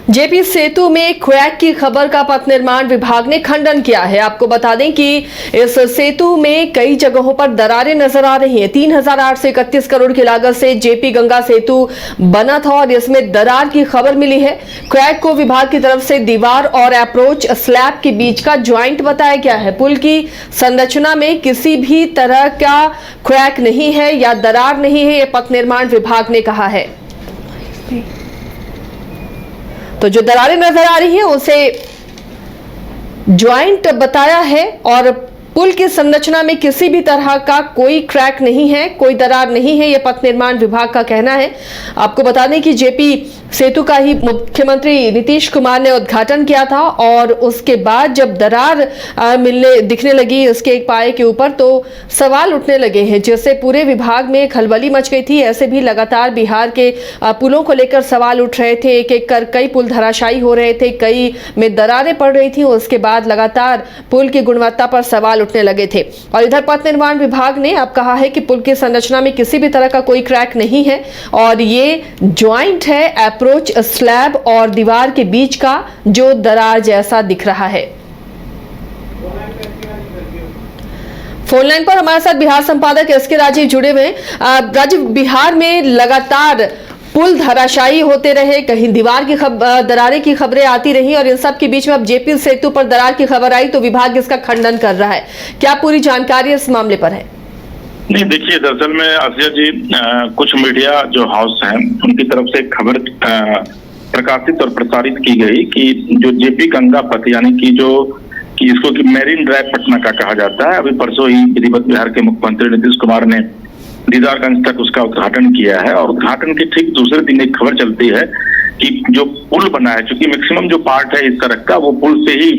JP सेतु में crack की खबर का पथ निर्माण विभाग ने खंडन किया है। आपको बता दें कि इस सेतु में कई जगहों पर दरारें नजर आ रही हैं। 3,831 करोड़ की लागत से जेपी गंगा सेतु बना था और इसमें दरार की खबर मिली है। क्रैक को विभाग की तरफ से दीवार और अप्रोच स्लैब के बीच का ज्वाइंट बताया गया है। पुल की संरचना में किसी भी तरह का क्रैक नहीं है या दरार नहीं है, यह पथ निर्माण विभाग ने कहा है। तो जो दरारें नजर आ रही हैं उसे ज्वाइंट बताया है और पुल की संरचना में किसी भी तरह का कोई क्रैक नहीं है, कोई दरार नहीं है, यह पथ निर्माण विभाग का कहना है। आपको बता दें कि जेपी सेतु का ही मुख्यमंत्री नीतीश कुमार ने उद्घाटन किया था और उसके बाद जब दरार दिखने लगी इसके एक पाए के ऊपर तो सवाल उठने लगे हैं, जिससे पूरे विभाग में खलबली मच गई थी। ऐसे भी लगातार बिहार के पुलों को लेकर सवाल उठ रहे थे। एक एक कर कई पुल धराशायी हो रहे थे, कई में दरारें पड़ रही थी। उसके बाद लगातार पुल की गुणवत्ता पर सवाल उठने लगे थे। और इधर पथ निर्माण विभाग ने अब कहा है कि पुल की संरचना में किसी भी तरह का कोई क्रैक नहीं है और ये ज्वाइंट है अप्रोच स्लैब और दीवार के बीच का जो दरार जैसा दिख रहा है। फोन लाइन पर हमारे साथ बिहार संपादक एसके राजीव जुड़े हुए हैं। राजीव, बिहार में लगातार पुल धराशायी होते रहे, कहीं दीवार की दरारें की खबरें आती रही और इन सब के बीच में अब जेपी सेतु पर दरार की खबर आई तो विभाग इसका खंडन कर रहा है। क्या पूरी जानकारी इस मामले पर है? नहीं, देखिए, दरअसल में आसिया जी, कुछ मीडिया जो हाउस हैं उनकी तरफ से खबर प्रकाशित और प्रसारित की गई कि जो जेपी गंगा पथ यानी कि इसको कि मेरीन ड्राइव पटना का कहा जाता है, अभी परसों ही विधिवत बिहार के मुख्यमंत्री नीतीश कुमार ने दीदारगंज तक उसका उद्घाटन किया है और उद्घाटन के ठीक दूसरे दिन एक खबर चलती है कि जो पुल बना है, चूंकि मैक्सिमम जो पार्ट है इस सड़क का वो पुल ही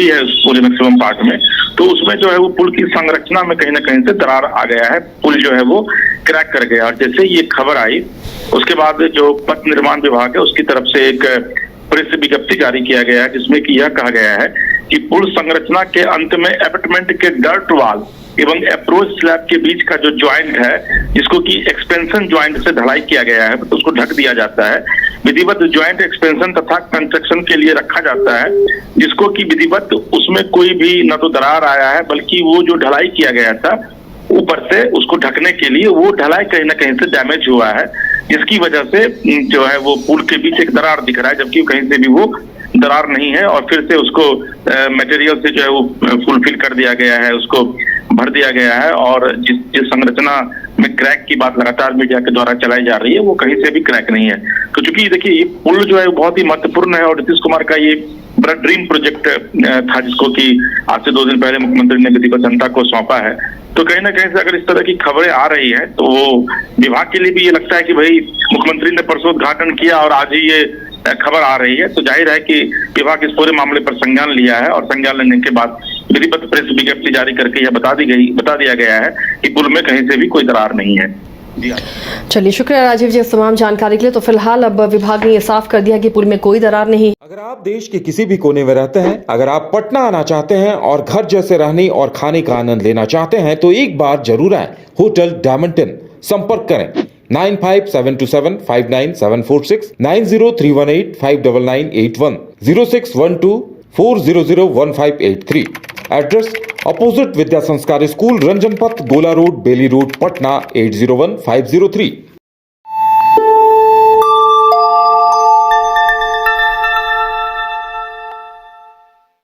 है उस पूरे मैक्सिमम पार्ट में, तो उसमें जो है वो पुल की संरचना में कहीं ना कहीं से दरार आ गया है, पुल जो है वो क्रैक कर गया। और जैसे ये खबर आई उसके बाद जो पथ निर्माण विभाग है उसकी तरफ से एक प्रेस विज्ञप्ति जारी किया गया है जिसमें कि यह कहा गया है कि पुल संरचना के अंत में एबटमेंट के डर्ट वाल एवं अप्रोच स्लैब के बीच का जो ज्वाइंट है जिसको कि एक्सपेंशन ज्वाइंट से ढलाई किया गया है तो उसको ढक दिया जाता है। विधिवत ज्वाइंट एक्सपेंशन तथा कंस्ट्रक्शन के लिए रखा जाता है जिसको कि विधिवत उसमें कोई भी न तो दरार आया है बल्कि वो जो ढलाई किया गया था ऊपर से उसको ढकने के लिए वो ढलाई कहीं ना कहीं से डैमेज हुआ है, जिसकी वजह से जो है वो पुल के बीच एक दरार दिख रहा है, जबकि कहीं से भी वो दरार नहीं है और फिर से उसको मटेरियल से जो है वो फुलफिल कर दिया गया है, उसको भर दिया गया है। और जिस संरचना में क्रैक की बात लगातार मीडिया के द्वारा चलाई जा रही है वो कहीं से भी क्रैक नहीं है। तो चूंकि देखिए ये पुल जो है बहुत ही महत्वपूर्ण है और नीतीश कुमार का ये बड़ा ड्रीम प्रोजेक्ट था जिसको कि आज से 2 दिन पहले मुख्यमंत्री ने विधिवत जनता को सौंपा है। तो कहीं ना कहीं से अगर इस तरह की खबरें आ रही है तो वो विभाग के लिए भी ये लगता है कि भाई मुख्यमंत्री ने परसों उद्घाटन किया और आज ही ये खबर आ रही है, तो जाहिर है कि विभाग इस पूरे मामले पर संज्ञान लिया है और संज्ञान लेने के बाद विधिवत प्रेस विज्ञप्ति जारी करके यह बता दिया गया है कि पुल में कहीं से भी कोई दरार नहीं है। चलिए, शुक्रिया राजीव जी इस तमाम जानकारी के लिए। तो फिलहाल अब विभाग ने ये साफ कर दिया कि पुल में कोई दरार नहीं। अगर आप देश के किसी भी कोने में रहते हैं, अगर आप पटना आना चाहते हैं और घर जैसे रहने और खाने का आनंद लेना चाहते हैं तो एक बार जरूर आए होटल डायमंड इन। संपर्क करें 9572759746, 9031859981, 0612400153। एड्रेस अपोजिट विद्या संस्कार स्कूल, रंजन पथ, गोला रोड, बेली रोड, पटना 801503।